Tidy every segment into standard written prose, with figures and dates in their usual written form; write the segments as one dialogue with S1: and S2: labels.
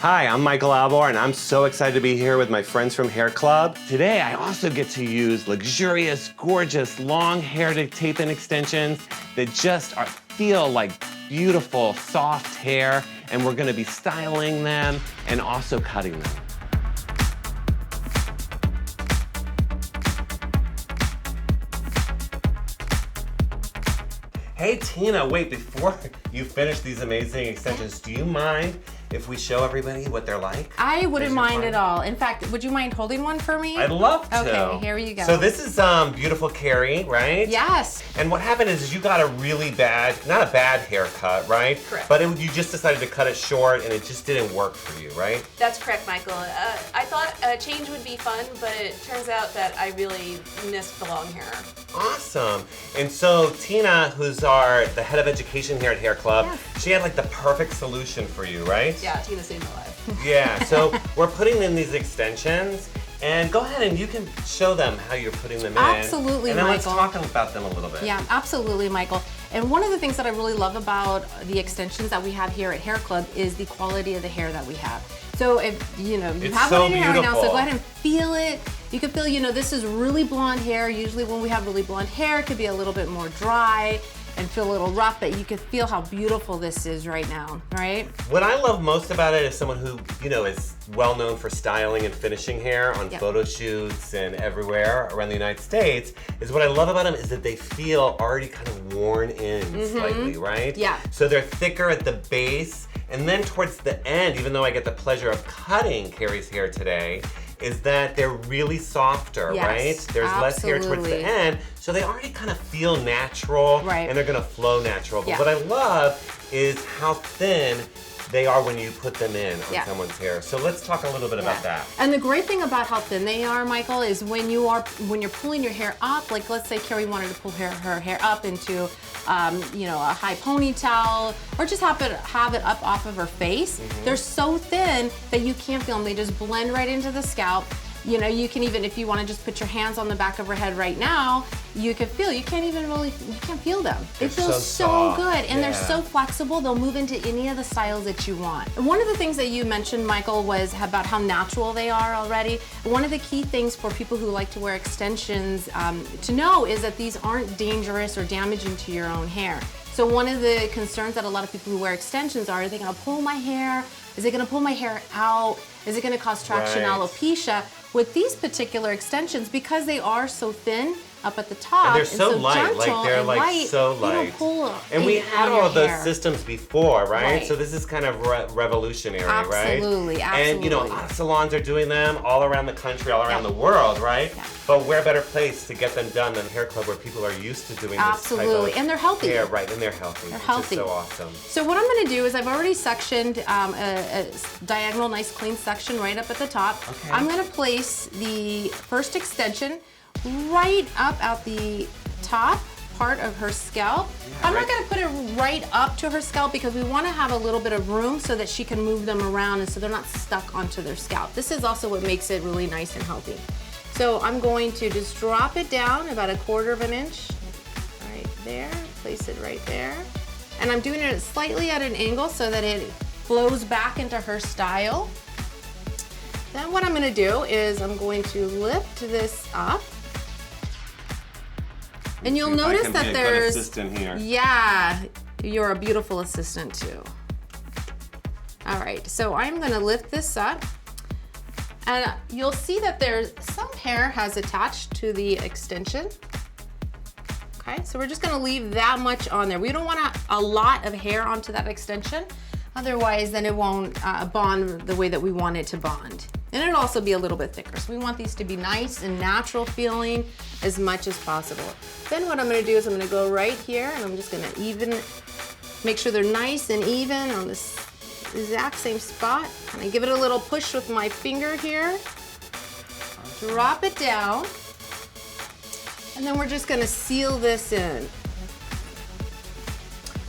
S1: Hi, I'm Michael Albor, and I'm so excited to be here with my friends from HairClub. Today, I also get to use luxurious, gorgeous, long-haired tape-in extensions that just feel like beautiful, soft hair, and we're gonna be styling them and also cutting them. Hey Tina, wait, before you finish these amazing extensions, do you mind if we show everybody what they're like?
S2: I wouldn't mind at all. In fact, would you mind holding one for me?
S1: I'd love to.
S2: Okay, here you go.
S1: So this is beautiful Carrie, right?
S2: Yes.
S1: And what happened is you got a really bad, not a bad haircut, right?
S3: Correct.
S1: But you just decided to cut it short and it just didn't work for you, right?
S3: That's correct, Michael. I thought a change would be fun, but it turns out that I really missed the long hair.
S1: Awesome. And so Tina, who's the head of education here at HairClub, she had like the perfect solution for you, right?
S3: Yeah, Tina saved my life.
S1: Yeah, so we're putting in these extensions, and go ahead and you can show them how you're putting them in.
S2: Absolutely,
S1: and then
S2: Michael.
S1: let's talk about them a little bit.
S2: Yeah, absolutely, Michael. And one of the things that I really love about the extensions that we have here at HairClub is the quality of the hair that we have. So if you have
S1: so
S2: one in your hair right now, so
S1: beautiful.
S2: go ahead and feel it. You can feel, this is really blonde hair. Usually when we have really blonde hair, it could be a little bit more dry and feel a little rough, but you can feel how beautiful this is right now, right?
S1: What I love most about it is someone who, is well known for styling and finishing hair on photo shoots and everywhere around the United States, is what I love about them is that they feel already kind of worn in slightly, right?
S2: Yeah.
S1: So they're thicker at the base, and then towards the end, even though I get the pleasure of cutting Carrie's hair today, is that they're really softer, right? There's less hair towards the end, so they already kind of feel natural, and they're gonna flow natural. But what I love is how thin they are when you put them in on someone's hair. So let's talk a little bit about that.
S2: And the great thing about how thin they are, Michael, is when you're pulling your hair up, like let's say Carrie wanted to pull her hair up into a high ponytail, or just have it up off of her face. They're so thin that you can't feel them. They just blend right into the scalp. You can even, if you want to just put your hands on the back of her head right now, you can feel, you can't feel them. They feel so good, and they're so flexible, they'll move into any of the styles that you want. And one of the things that you mentioned, Michael, was about how natural they are already. One of the key things for people who like to wear extensions to know is that these aren't dangerous or damaging to your own hair. So one of the concerns that a lot of people who wear extensions are they gonna pull my hair? Is it gonna pull my hair out? Is it gonna cause traction alopecia? With these particular extensions, because they are so thin up at the top,
S1: and they're so light,
S2: gentle
S1: like they're
S2: and
S1: like
S2: light,
S1: so
S2: they
S1: light.
S2: don't pull
S1: And we had all of those systems before, right?
S2: Right.
S1: So this is kind of revolutionary, right?
S2: Absolutely.
S1: And a lot of salons are doing them all around the country, all around the world, right? But where better place to get them done than HairClub, where people are used to doing this type of
S2: and they're healthy.
S1: hair, right? And they're healthy.
S2: They're healthy.
S1: Which is so awesome.
S2: So what I'm gonna do is I've already sectioned a diagonal, nice clean section right up at the top.
S1: Okay.
S2: I'm gonna place the first extension right up at the top part of her scalp. I'm not gonna put it right up to her scalp because we wanna have a little bit of room so that she can move them around and so they're not stuck onto their scalp. This is also what makes it really nice and healthy. So I'm going to just drop it down about 1/4 inch, right there, place it right there. And I'm doing it slightly at an angle so that it flows back into her style. Then what I'm gonna do is I'm going to lift this up. And you'll notice that there's,
S1: good assistant here.
S2: Yeah, you're a beautiful assistant too. All right, so I'm gonna lift this up, and you'll see that there's some hair has attached to the extension. Okay, so we're just gonna leave that much on there. We don't want a lot of hair onto that extension, otherwise then it won't bond the way that we want it to bond. And it'll also be a little bit thicker. So we want these to be nice and natural feeling as much as possible. Then what I'm gonna do is I'm gonna go right here and I'm just gonna make sure they're nice and even on this exact same spot. And I give it a little push with my finger here. Drop it down. And then we're just gonna seal this in.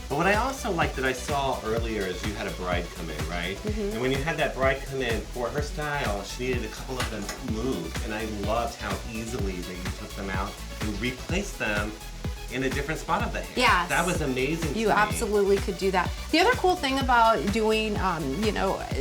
S1: But what I also like that I saw earlier is you had a bride come in, right? And when you had that bride come in, for her style, she needed a couple of them moved. And I loved how easily that you took them out and replaced them in a different spot of the hair.
S2: Yes.
S1: That was amazing to
S2: You
S1: me.
S2: absolutely could do that. The other cool thing about doing,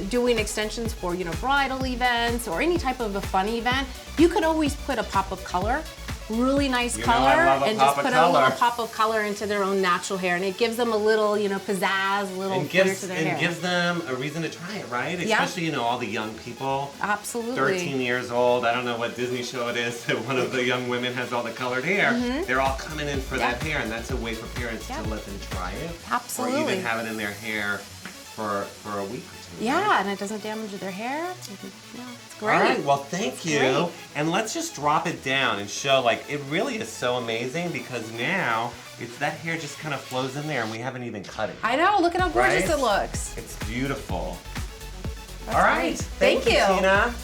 S2: doing extensions for, bridal events or any type of a fun event, you could always put a pop of color. Really nice color, and just put a little pop of color into their own natural hair, and it gives them a little, pizzazz, a little flair to their hair.
S1: And gives them a reason to try it, right? Especially, all the young people.
S2: Absolutely.
S1: 13 years old. I don't know what Disney show it is that one of the young women has all the colored hair. They're all coming in for that hair, and that's a way for parents to let them try it.
S2: Absolutely.
S1: Or even have it in their hair for a week or two.
S2: Yeah,
S1: right?
S2: and it doesn't damage their hair. It's great.
S1: All right, well, thank you. Great. And let's just drop it down and show, it really is so amazing because now that hair just kind of flows in there and we haven't even cut it.
S2: I know, look at how gorgeous it looks.
S1: It's beautiful.
S2: That's
S1: all right,
S2: great. Thank you,
S1: Tina.